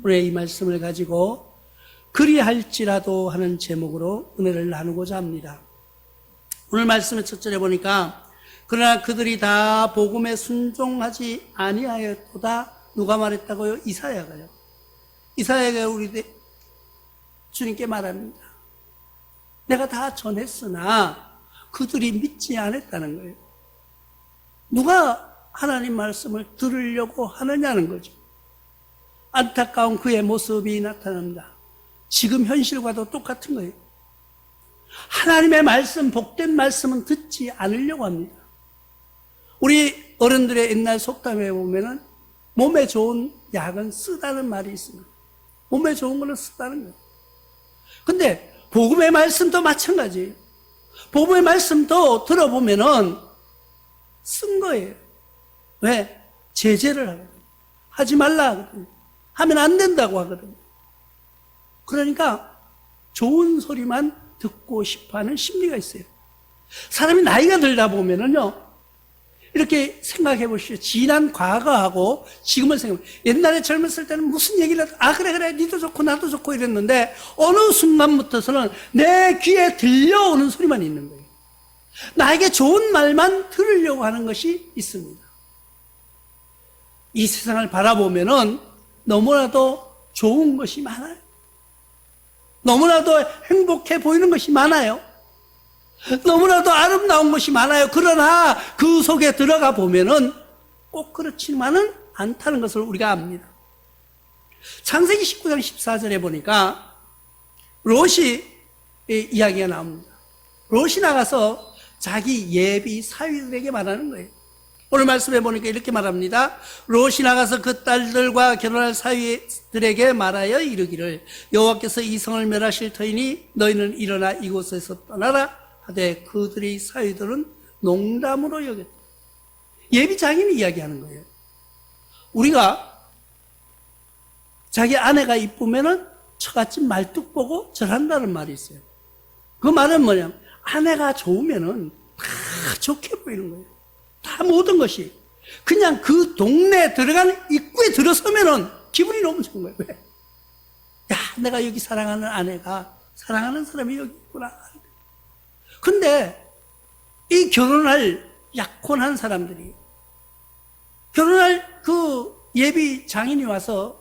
오늘 이 말씀을 가지고 그리할지라도 하는 제목으로 은혜를 나누고자 합니다. 오늘 말씀의 첫 절에 보니까 그러나 그들이 다 복음에 순종하지 아니하였도다. 누가 말했다고요? 이사야가요. 이사야가 우리 주님께 말합니다. 내가 다 전했으나 그들이 믿지 않았다는 거예요. 누가 하나님 말씀을 들으려고 하느냐는 거죠. 안타까운 그의 모습이 나타납니다. 지금 현실과도 똑같은 거예요. 하나님의 말씀, 복된 말씀은 듣지 않으려고 합니다. 우리 어른들의 옛날 속담에 보면은 몸에 좋은 약은 쓰다는 말이 있습니다. 몸에 좋은 거는 쓰다는 거예요. 근데 복음의 말씀도 마찬가지예요. 복음의 말씀도 들어보면은 쓴 거예요. 왜? 제재를 하거든요. 하지 말라 하거든요. 하면 안 된다고 하거든요. 그러니까 좋은 소리만 듣고 싶어하는 심리가 있어요. 사람이 나이가 들다 보면은요, 이렇게 생각해 보시죠. 지난 과거하고 지금을 생각해 보시죠. 옛날에 젊었을 때는 무슨 얘기를 해도 그래 니도 좋고 나도 좋고 이랬는데 어느 순간부터서는 내 귀에 들려오는 소리만 있는 거예요. 나에게 좋은 말만 들으려고 하는 것이 있습니다. 이 세상을 바라보면은 너무나도 좋은 것이 많아요. 너무나도 행복해 보이는 것이 많아요. 너무나도 아름다운 것이 많아요. 그러나 그 속에 들어가 보면은 꼭 그렇지만은 않다는 것을 우리가 압니다. 창세기 19장 14절에 보니까 롯이 이야기가 나옵니다. 롯이 나가서 자기 예비 사위들에게 말하는 거예요. 오늘 말씀해 보니까 이렇게 말합니다. 롯이 나가서 그 딸들과 결혼할 사위들에게 말하여 이르기를 여호와께서 이 성을 멸하실 터이니 너희는 일어나 이곳에서 떠나라 하되 그들의 사위들은 농담으로 여겼다. 예비 장인이 이야기하는 거예요. 우리가 자기 아내가 이쁘면은 처갓집 말뚝 보고 절한다는 말이 있어요. 그 말은 뭐냐면 아내가 좋으면은 다 좋게 보이는 거예요. 다 모든 것이 그냥 그 동네에 들어가는 입구에 들어서면은 기분이 너무 좋은 거예요. 왜? 야, 내가 여기 사랑하는 아내가 사랑하는 사람이 여기 있구나. 근데 이 결혼할 약혼한 사람들이 결혼할 그 예비 장인이 와서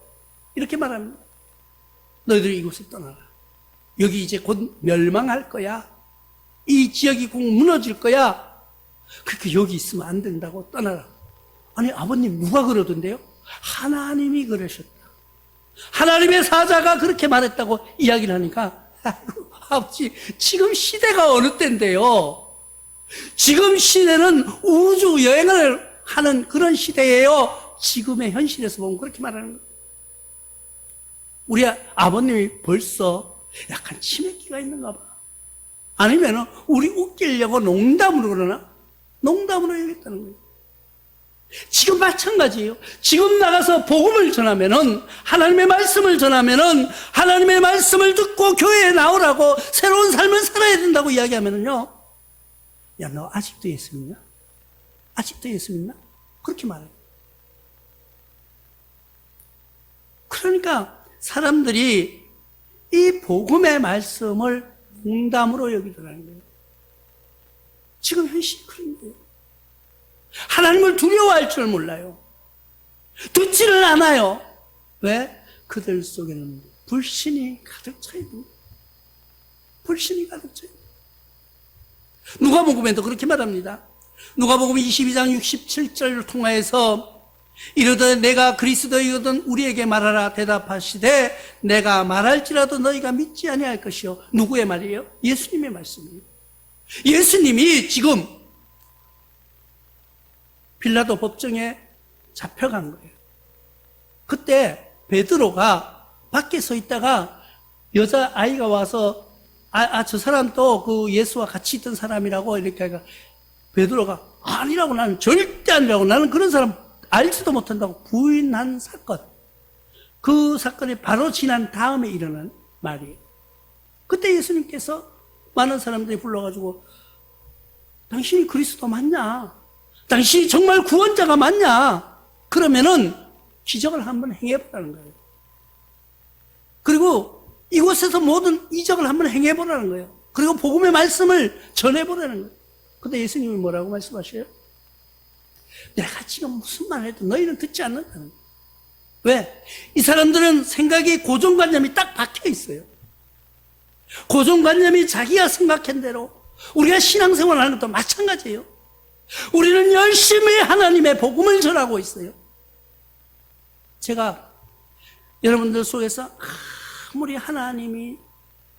이렇게 말합니다. 너희들이 이곳에 떠나라. 여기 이제 곧 멸망할 거야. 이 지역이 꼭 무너질 거야. 그렇게 여기 있으면 안 된다고 떠나라. 아니 아버님 누가 그러던데요? 하나님이 그러셨다. 하나님의 사자가 그렇게 말했다고 이야기를 하니까 아버지 지금 시대가 어느 때인데요? 지금 시대는 우주 여행을 하는 그런 시대예요. 지금의 현실에서 보면 그렇게 말하는 거예요. 우리 아버님이 벌써 약간 치매기가 있는가 봐. 아니면 우리 웃기려고 농담으로 그러나? 농담으로 여겼다는 거예요. 지금 마찬가지예요. 지금 나가서 복음을 전하면은 하나님의 말씀을 전하면은 하나님의 말씀을 듣고 교회에 나오라고 새로운 삶을 살아야 된다고 이야기하면은요. 야, 너 아직도 예수 믿냐? 아직도 예수 믿나? 그렇게 말해요. 그러니까 사람들이 이 복음의 말씀을 농담으로 여기더라는 거예요. 지금 현실이 그런 거예요. 하나님을 두려워할 줄 몰라요. 듣지를 않아요. 왜? 그들 속에는 불신이 가득 차 있는 거예요. 불신이 가득 차 있는 거예요. 누가복음에도 그렇게 말합니다. 누가복음 22장 67절을 통하여서 이르되 내가 그리스도이거든 우리에게 말하라 대답하시되 내가 말할지라도 너희가 믿지 아니할 것이요. 누구의 말이에요? 예수님의 말씀이에요. 예수님이 지금 빌라도 법정에 잡혀간 거예요. 그때 베드로가 밖에 서 있다가 여자아이가 와서 저 사람 또 그 예수와 같이 있던 사람이라고 이렇게 하니까 베드로가 아니라고 나는 절대 아니라고 나는 그런 사람 알지도 못한다고 부인한 사건. 그 사건이 바로 지난 다음에 일어난 말이에요. 그때 예수님께서 많은 사람들이 불러가지고 당신이 그리스도 맞냐? 당신이 정말 구원자가 맞냐? 그러면은 기적을 한번 행해보라는 거예요. 그곳에서 모든 이적을 한번 행해보라는 거예요. 그리고 복음의 말씀을 전해보라는 거예요. 근데 예수님이 뭐라고 말씀하셔요? 내가 지금 무슨 말을 해도 너희는 듣지 않는다는 거예요. 왜? 이 사람들은 생각이 고정관념이 딱 박혀 있어요. 고정관념이 자기가 생각한 대로. 우리가 신앙생활을 하는 것도 마찬가지예요. 우리는 열심히 하나님의 복음을 전하고 있어요. 제가 여러분들 속에서 아무리 하나님이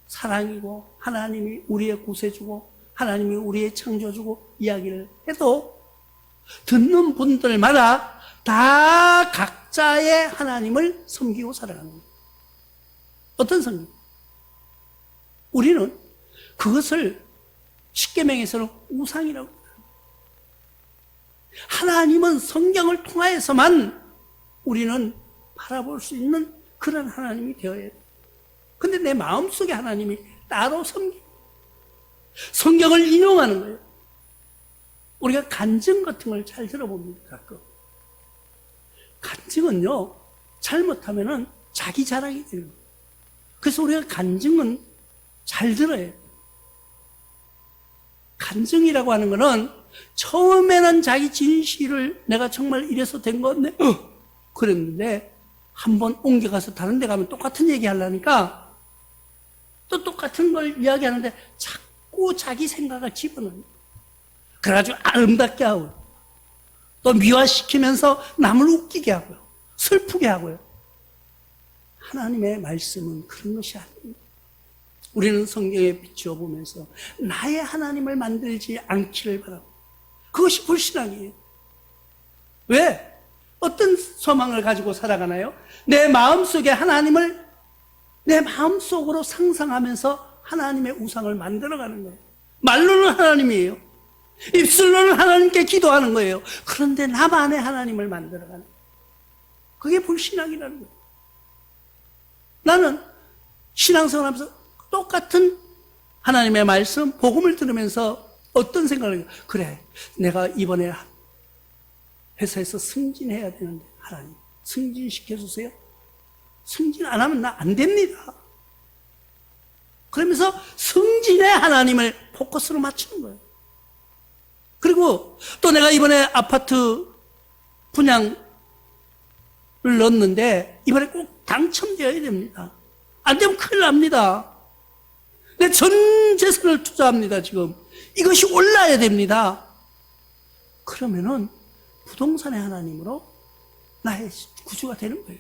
사랑이고 하나님이 우리의 구세주고 하나님이 우리의 창조주고 이야기를 해도 듣는 분들마다 다 각자의 하나님을 섬기고 살아가는 거예요. 어떤 섬김? 우리는 그것을 십계명에서는 우상이라고 합니다. 하나님은 성경을 통하여서만 우리는 바라볼 수 있는 그런 하나님이 되어야 돼요. 근데 내 마음속에 하나님이 따로 성경을 인용하는 거예요. 우리가 간증 같은 걸 잘 들어봅니다. 가끔. 간증은요, 잘못하면은 자기 자랑이 되는 거예요. 그래서 우리가 간증은 잘 들어야 해요. 간증이라고 하는 거는 처음에는 자기 진실을 내가 정말 이래서 된 건데, 그랬는데, 한번 옮겨가서 다른 데 가면 똑같은 얘기 하려니까, 또 똑같은 걸 이야기하는데, 자꾸 자기 생각을 집어넣어요. 그래가지고 아름답게 하고요. 또 미화시키면서 남을 웃기게 하고요. 슬프게 하고요. 하나님의 말씀은 그런 것이 아닙니다. 우리는 성경에 비추어 보면서 나의 하나님을 만들지 않기를 바라고. 그것이 불신앙이에요. 왜? 어떤 소망을 가지고 살아가나요? 내 마음속에 하나님을 내 마음속으로 상상하면서 하나님의 우상을 만들어가는 거예요. 말로는 하나님이에요. 입술로는 하나님께 기도하는 거예요. 그런데 나만의 하나님을 만들어가는 거예요. 그게 불신앙이라는 거예요. 나는 신앙생활하면서 똑같은 하나님의 말씀, 복음을 들으면서 어떤 생각을 해요? 그래, 내가 이번에 회사에서 승진해야 되는데 하나님 승진시켜주세요. 승진 안 하면 나 안 됩니다. 그러면서 승진의 하나님을 포커스로 맞추는 거예요. 그리고 또 내가 이번에 아파트 분양을 넣었는데 이번에 꼭 당첨되어야 됩니다. 안 되면 큰일 납니다. 내 전 재산을 투자합니다. 지금 이것이 올라야 됩니다. 그러면은 부동산의 하나님으로 나의 구주가 되는 거예요.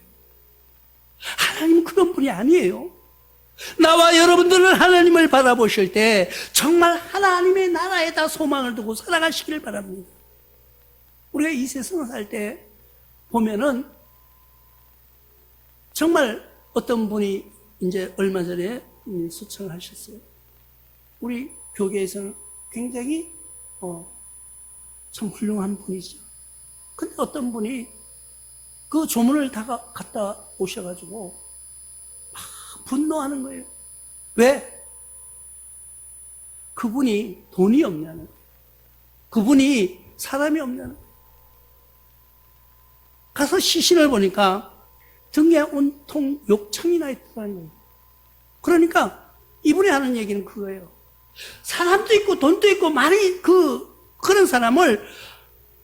하나님은 그런 분이 아니에요. 나와 여러분들은 하나님을 바라보실 때 정말 하나님의 나라에다 소망을 두고 살아가시길 바랍니다. 우리가 이 세상을 살 때 보면은 정말 어떤 분이 이제 얼마 전에 수청을 하셨어요. 우리 교계에서는 굉장히 참 훌륭한 분이죠. 근데 어떤 분이 그 조문을 다 갖다 오셔가지고 막 분노하는 거예요. 왜? 그분이 돈이 없냐는 거예요. 그분이 사람이 없냐는 거예요. 가서 시신을 보니까 등에 온통 욕창이 나 있더라는 거예요. 그러니까 이분이 하는 얘기는 그거예요. 사람도 있고 돈도 있고 많이 그런 사람을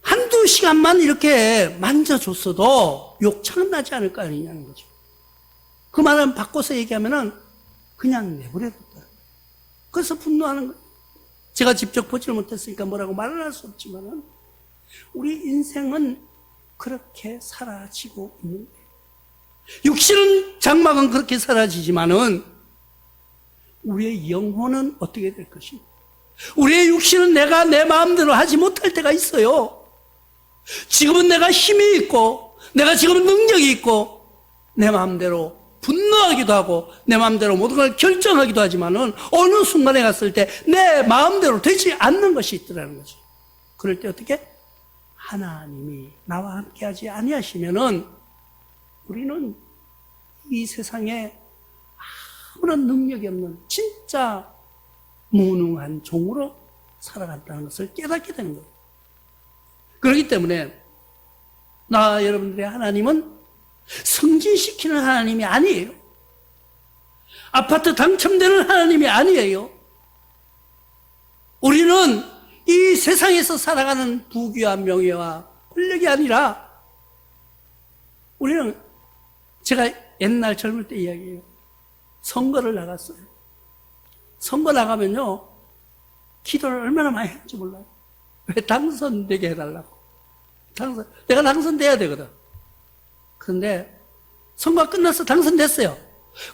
한두 시간만 이렇게 만져줬어도 욕창은 나지 않을 거 아니냐는 거죠. 그 말은 바꿔서 얘기하면은 그냥 내버려뒀다. 그래서 분노하는 거예요. 제가 직접 보지를 못했으니까 뭐라고 말을 할 수 없지만은 우리 인생은 그렇게 사라지고 있는 거예요. 육신은 장막은 그렇게 사라지지만은 우리의 영혼은 어떻게 될 것인가? 우리의 육신은 내가 내 마음대로 하지 못할 때가 있어요. 지금은 내가 힘이 있고 내가 지금은 능력이 있고 내 마음대로 분노하기도 하고 내 마음대로 모든 걸 결정하기도 하지만은 어느 순간에 갔을 때 내 마음대로 되지 않는 것이 있더라는 거죠. 그럴 때 어떻게? 하나님이 나와 함께 하지 아니하시면은 우리는 이 세상에 아무런 능력이 없는 진짜 무능한 종으로 살아간다는 것을 깨닫게 되는 거예요. 그렇기 때문에 나 여러분들의 하나님은 승진시키는 하나님이 아니에요. 아파트 당첨되는 하나님이 아니에요. 우리는 이 세상에서 살아가는 부귀와 명예와 권력이 아니라 우리는, 제가 옛날 젊을 때 이야기예요. 선거를 나갔어요. 선거 나가면요, 기도를 얼마나 많이 했는지 몰라요. 왜? 당선되게 해달라고. 내가 당선돼야 되거든. 그런데 선거가 끝나서 당선됐어요.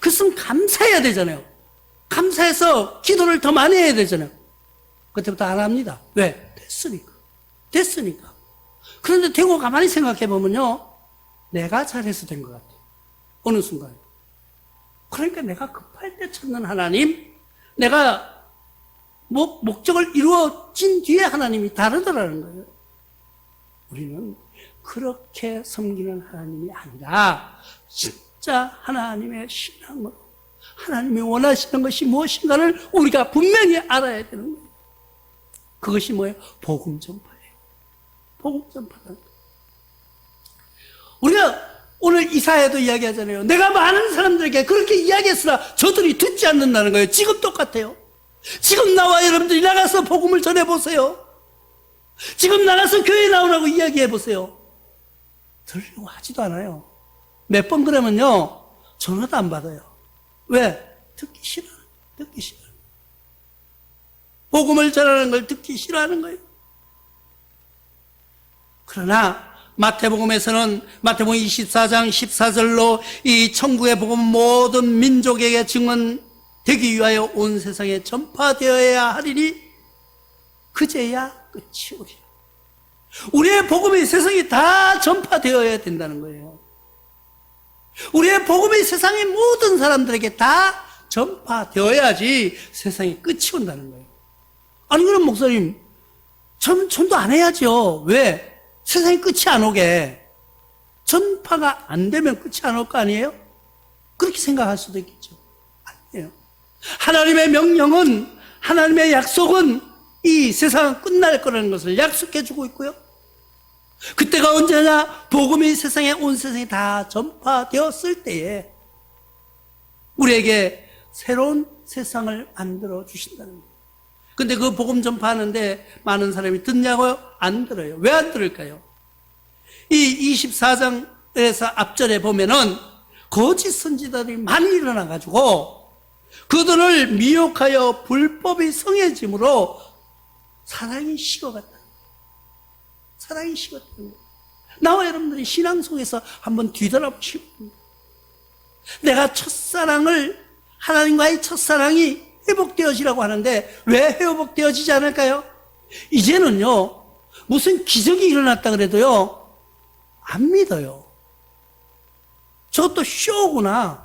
그랬으면 감사해야 되잖아요. 감사해서 기도를 더 많이 해야 되잖아요. 그때부터 안 합니다. 왜? 됐으니까. 그런데 되고 가만히 생각해 보면요, 내가 잘해서 된 것 같아요. 어느 순간. 그러니까 내가 급할 때 찾는 하나님, 내가 목적을 이루어진 뒤에 하나님이 다르더라는 거예요. 우리는 그렇게 섬기는 하나님이 아니라 진짜 하나님의 신앙으로 하나님이 원하시는 것이 무엇인가를 우리가 분명히 알아야 되는 거예요. 그것이 뭐예요? 복음 전파예요. 복음 전파다. 우리가 오늘 이사야도 이야기하잖아요. 내가 많은 사람들에게 그렇게 이야기했으나 저들이 듣지 않는다는 거예요. 지금 똑같아요. 지금 나와 여러분들이 나가서 복음을 전해보세요. 지금 나가서 교회 나오라고 이야기해보세요. 들으려고 하지도 않아요. 몇 번 그러면요, 전화도 안 받아요. 왜? 듣기 싫어. 복음을 전하는 걸 듣기 싫어하는 거예요. 그러나 마태복음에서는 마태복음 24장 14절로 이 천국의 복음 모든 민족에게 증언되기 위하여 온 세상에 전파되어야 하리니 그제야 끝이 오리라. 우리의 복음이 세상에 다 전파되어야 된다는 거예요. 우리의 복음이 세상의 모든 사람들에게 다 전파되어야지 세상에 끝이 온다는 거예요. 아니 그럼 목사님, 전도 안 해야죠. 왜? 세상에 끝이 안 오게. 전파가 안 되면 끝이 안 올 거 아니에요? 그렇게 생각할 수도 있겠죠. 아니에요. 하나님의 명령은, 하나님의 약속은 이 세상은 끝날 거라는 것을 약속해 주고 있고요. 그때가 언제냐? 복음이 세상에, 온 세상에 다 전파되었을 때에 우리에게 새로운 세상을 만들어 주신다는 거예요. 근데 그 복음 전파하는데 많은 사람이 듣냐고요? 안 들어요. 왜 안 들을까요? 이 24장에서 앞절에 보면은 거짓 선지자들이 많이 일어나가지고 그들을 미혹하여 불법이 성해짐으로 사랑이 식어갔다. 사랑이 식었다는 거예요. 나와 여러분들이 신앙 속에서 한번 뒤돌아보시고, 내가 첫사랑을, 하나님과의 첫사랑이 회복되어지라고 하는데 왜 회복되어지지 않을까요? 이제는요, 무슨 기적이 일어났다 그래도요, 안 믿어요. 저것도 쇼구나.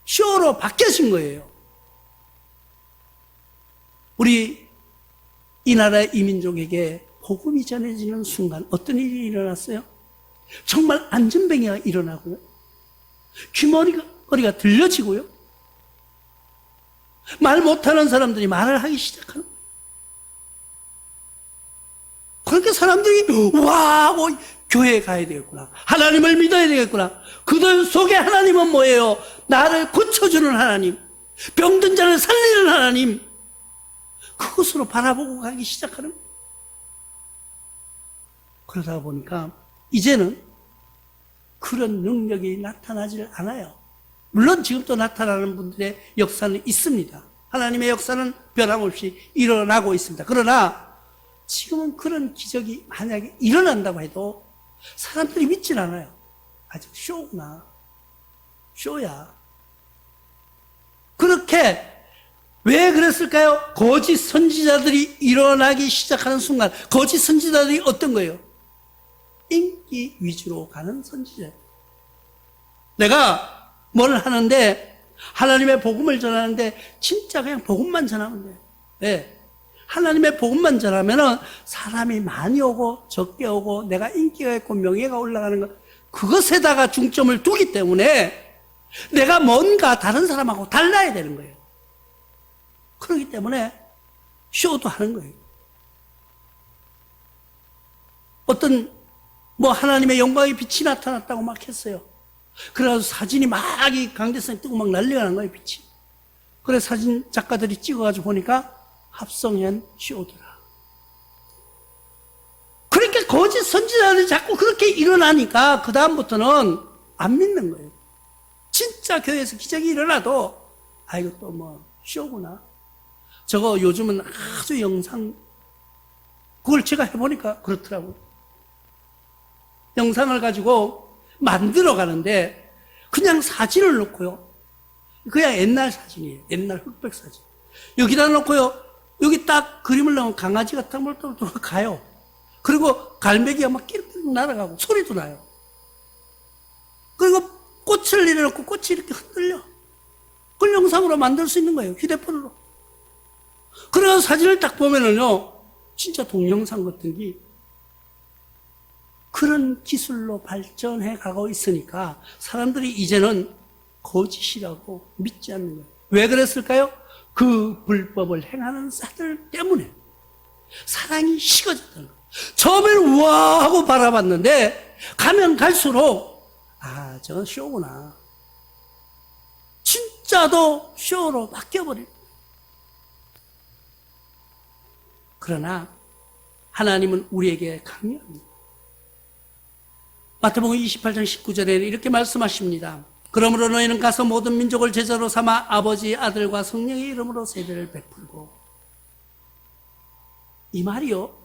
쇼로 바뀌어진 거예요. 우리 이 나라의 이민족에게 복음이 전해지는 순간 어떤 일이 일어났어요? 정말 안전뱅이가 일어나고요. 귀머리가 들려지고요. 말 못하는 사람들이 말을 하기 시작하는 거예요. 그렇게 사람들이 와, 교회에 가야 되겠구나. 하나님을 믿어야 되겠구나. 그들 속에 하나님은 뭐예요? 나를 고쳐주는 하나님, 병든 자를 살리는 하나님, 그것으로 바라보고 가기 시작하는 거예요. 그러다 보니까 이제는 그런 능력이 나타나질 않아요. 물론 지금도 나타나는 분들의 역사는 있습니다. 하나님의 역사는 변함없이 일어나고 있습니다. 그러나 지금은 그런 기적이 만약에 일어난다고 해도 사람들이 믿질 않아요. 아직 쇼구나. 쇼야. 그렇게 왜 그랬을까요? 거짓 선지자들이 일어나기 시작하는 순간, 거짓 선지자들이 어떤 거예요? 인기 위주로 가는 선지자예요. 내가 뭘 하는데, 하나님의 복음을 전하는데 진짜 그냥 복음만 전하면 돼요. 왜? 하나님의 복음만 전하면은 사람이 많이 오고 적게 오고 내가 인기가 있고 명예가 올라가는 것, 그것에다가 중점을 두기 때문에 내가 뭔가 다른 사람하고 달라야 되는 거예요. 그렇기 때문에 쇼도 하는 거예요. 어떤 하나님의 영광의 빛이 나타났다고 막 했어요. 그래가지고 사진이 막 이 강대상에 뜨고 막 난리가 난 거예요, 빛이. 그래 사진 작가들이 찍어가지고 보니까 합성현 쇼더라. 그러니까 거짓 선지자들이 자꾸 그렇게 일어나니까 그 다음부터는 안 믿는 거예요. 진짜 교회에서 기적이 일어나도 아 이거 또 뭐 쇼구나. 저거 요즘은 아주 영상 그걸 제가 해보니까 그렇더라고요. 영상을 가지고 만들어 가는데 그냥 사진을 놓고요. 그냥 옛날 사진이에요. 옛날 흑백 사진. 여기다 놓고요. 여기 딱 그림을 넣으면 강아지 같은 걸 또 가요. 그리고 갈매기가 막 끼르륵 날아가고 소리도 나요. 그리고 꽃을 내려놓고 꽃이 이렇게 흔들려. 그걸 영상으로 만들 수 있는 거예요. 휴대폰으로. 그래서 사진을 딱 보면은요. 진짜 동영상 같은 게 그런 기술로 발전해 가고 있으니까 사람들이 이제는 거짓이라고 믿지 않는 거예요. 왜 그랬을까요? 그 불법을 행하는 자들 때문에 사랑이 식어졌다는 거예요. 처음에는 우와 하고 바라봤는데 가면 갈수록 아 저건 쇼구나. 진짜도 쇼로 바뀌어버린 거예요. 그러나 하나님은 우리에게 강요합니다. 마태복음 28장 19절에는 이렇게 말씀하십니다. 그러므로 너희는 가서 모든 민족을 제자로 삼아 아버지, 아들과 성령의 이름으로 세례를 베풀고. 이 말이요.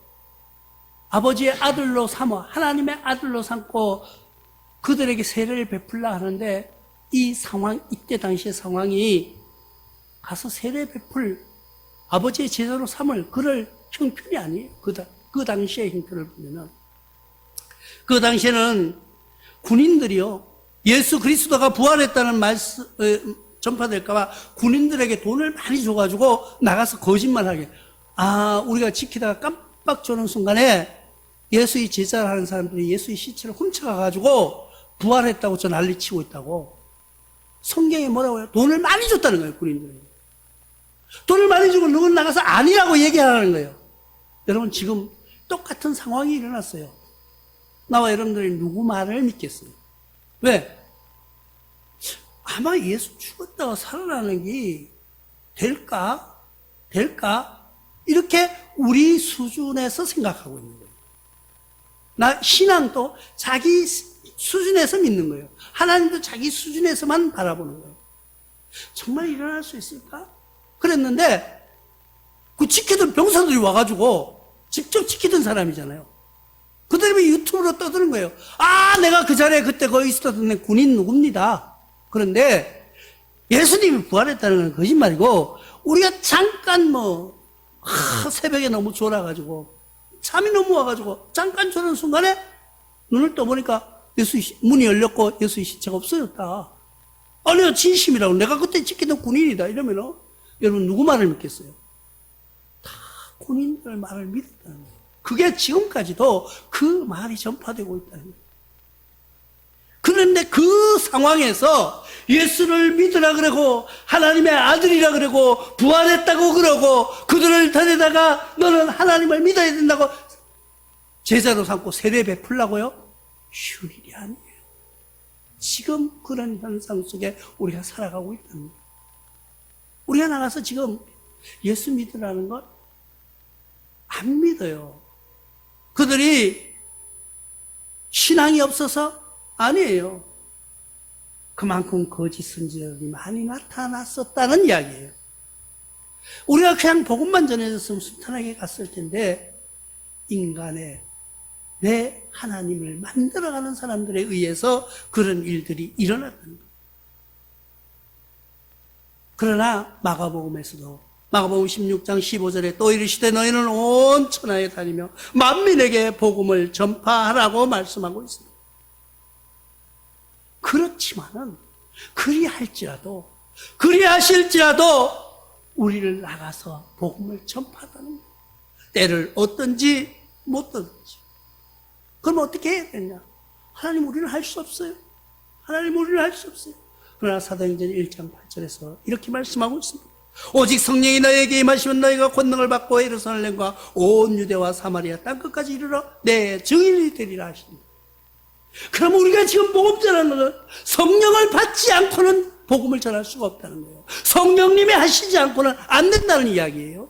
아버지의 아들로 삼아 하나님의 아들로 삼고 그들에게 세례를 베풀라 하는데 이 상황, 이때 당시의 상황이 가서 세례 베풀 아버지의 제자로 삼을 그럴 형편이 아니에요. 그 당시의 형편을 보면은. 그 당시에는 군인들이요. 예수 그리스도가 부활했다는 말씀, 전파될까봐 군인들에게 돈을 많이 줘가지고 나가서 거짓말하게. 아, 우리가 지키다가 깜빡 조는 순간에 예수의 제자를 하는 사람들이 예수의 시체를 훔쳐가가지고 부활했다고 저 난리치고 있다고. 성경에 뭐라고 해요? 돈을 많이 줬다는 거예요, 군인들에게. 돈을 많이 주고 누군 나가서 아니라고 얘기하라는 거예요. 여러분, 지금 똑같은 상황이 일어났어요. 나와 여러분들이 누구 말을 믿겠어요? 왜? 아마 예수 죽었다가 살아나는 게 될까? 이렇게 우리 수준에서 생각하고 있는 거예요. 신앙도 자기 수준에서 믿는 거예요. 하나님도 자기 수준에서만 바라보는 거예요. 정말 일어날 수 있을까? 그랬는데 그 지키던 병사들이 와가지고 직접 지키던 사람이잖아요. 그들이 유튜브로 떠드는 거예요. 아, 내가 그 자리에 그때 거기 있었던 군인 누굽니다. 그런데 예수님이 부활했다는 건 거짓말이고 우리가 잠깐 새벽에 너무 졸아가지고 잠이 너무 와가지고 잠깐 졸은 순간에 눈을 떠보니까 예수의 문이 열렸고 예수의 시체가 없어졌다. 아니요, 진심이라고. 내가 그때 지키던 군인이다. 이러면은 여러분 누구 말을 믿겠어요? 다 군인들 말을 믿었다는 거예요. 그게 지금까지도 그 말이 전파되고 있다는 거예요. 그런데 그 상황에서 예수를 믿으라 그러고 하나님의 아들이라 그러고 부활했다고 그러고 그들을 데려다가 너는 하나님을 믿어야 된다고 제자로 삼고 세례 베풀라고요? 쉬운 일이 아니에요. 지금 그런 현상 속에 우리가 살아가고 있다는 거예요. 우리가 나가서 지금 예수 믿으라는 걸 안 믿어요. 그들이 신앙이 없어서? 아니에요. 그만큼 거짓 선지자들이 많이 나타났었다는 이야기예요. 우리가 그냥 복음만 전해졌으면 순탄하게 갔을 텐데 인간의 내 하나님을 만들어가는 사람들에 의해서 그런 일들이 일어났다는 거예요. 그러나 마가복음에서도 마가복음 16장 15절에 또 이르시되 너희는 온 천하에 다니며 만민에게 복음을 전파하라고 말씀하고 있습니다. 그렇지만은 그리하실지라도 우리를 나가서 복음을 전파하는 거예요. 때를 얻든지 못 얻든지. 그럼 어떻게 해야 되냐? 하나님 우리는 할 수 없어요. 그러나 사도행전 1장 8절에서 이렇게 말씀하고 있습니다. 오직 성령이 너희에게 임하시면 너희가 권능을 받고 예루살렘과 온 유대와 사마리아 땅끝까지 이르러 내 증인이 되리라 하십니다. 그럼 우리가 지금 복음 전하는 것은 성령을 받지 않고는 복음을 전할 수가 없다는 거예요. 성령님이 하시지 않고는 안 된다는 이야기예요.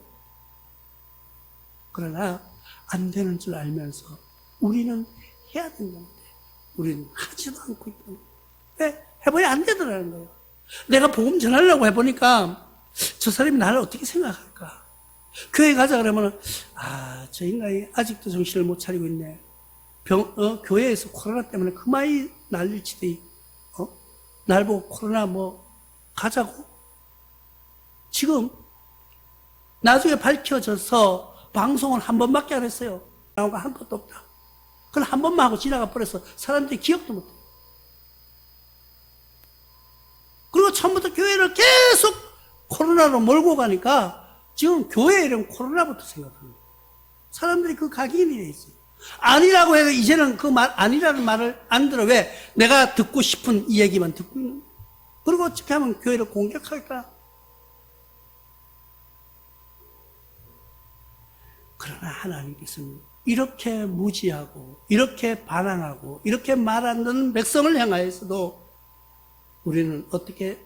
그러나 안 되는 줄 알면서 우리는 해야 된다는데 우리는 하지도 않고 있다는 거예요. 왜? 해보니 안 되더라는 거예요. 내가 복음 전하려고 해보니까 저 사람이 나를 어떻게 생각할까? 교회 가자 그러면 저 인간이 아직도 정신을 못 차리고 있네. 교회에서 코로나 때문에 그만이 난리치더니 날 보고 코로나 가자고? 지금 나중에 밝혀져서 방송을 한 번밖에 안 했어요. 나온 거 한 것도 없다. 그걸 한 번만 하고 지나가 버려서 사람들이 기억도 못해. 그리고 처음부터 교회를 계속 코로나로 몰고 가니까 지금 교회 이름 코로나부터 생각합니다. 사람들이 그 각인이 돼 있어요. 아니라고 해도 이제는 그 말, 아니라는 말을 안 들어. 왜? 내가 듣고 싶은 이 얘기만 듣고 있는 거예요. 그리고 어떻게 하면 교회를 공격할까? 그러나 하나님께서는 이렇게 무지하고, 이렇게 반항하고, 이렇게 말 안 듣는 백성을 향하여서도 우리는 어떻게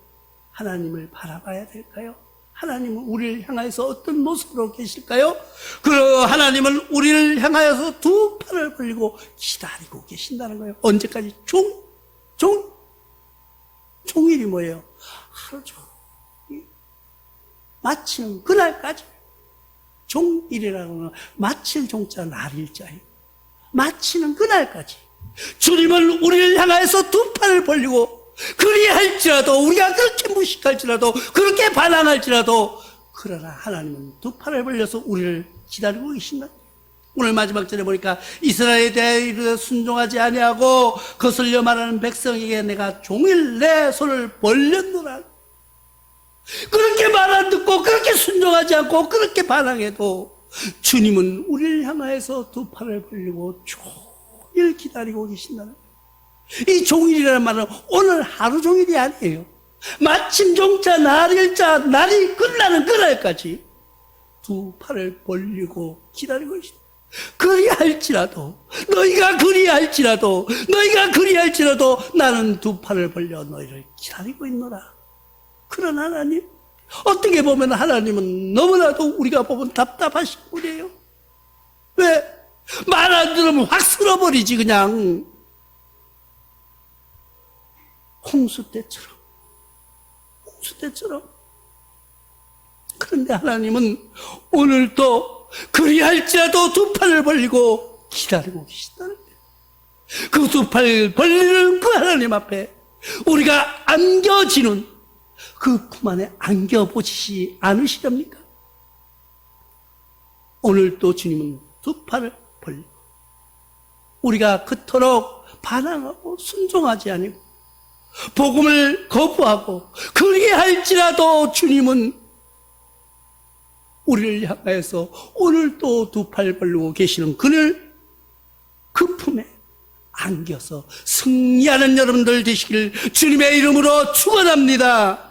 하나님을 바라봐야 될까요? 하나님은 우리를 향하여서 어떤 모습으로 계실까요? 그 하나님은 우리를 향하여서 두 팔을 벌리고 기다리고 계신다는 거예요. 언제까지? 종일이 뭐예요? 하루 종일 마치는 그날까지. 종일이라고 하면 마칠 종자 날일자예요. 마치는 그날까지. 주님은 우리를 향하여서 두 팔을 벌리고 그리할지라도 우리가 그렇게 무식할지라도 그렇게 반항할지라도 그러나 하나님은 두 팔을 벌려서 우리를 기다리고 계신다. 오늘 마지막 절에 보니까 이스라엘에 대해 순종하지 아니하고 거슬려 말하는 백성에게 내가 종일 내 손을 벌렸노라. 그렇게 말 안 듣고 그렇게 순종하지 않고 그렇게 반항해도 주님은 우리를 향하여서 두 팔을 벌리고 종일 기다리고 계신다는 거예요. 이 종일이라는 말은 오늘 하루 종일이 아니에요. 마침 종자 날일자 날이 끝나는 그날까지 두 팔을 벌리고 기다리고 있습니다. 그리할지라도 너희가 그리할지라도 나는 두 팔을 벌려 너희를 기다리고 있노라. 그런 하나님, 어떻게 보면 하나님은 너무나도 우리가 보면 답답하신 분이에요. 왜? 말 안 들으면 확 쓸어버리지 그냥. 홍수 때처럼. 그런데 하나님은 오늘도 그리할지라도 두 팔을 벌리고 기다리고 계신다는 거예요. 그 두 팔 벌리는 그 하나님 앞에 우리가 안겨지는 그 품 안에 안겨보시지 않으시렵니까? 오늘도 주님은 두 팔을 벌리고 우리가 그토록 반항하고 순종하지 아니고 복음을 거부하고 그리할지라도 주님은 우리를 향하여서 오늘도 두 팔 벌리고 계시는 그를 그 품에 안겨서 승리하는 여러분들 되시길 주님의 이름으로 축원합니다.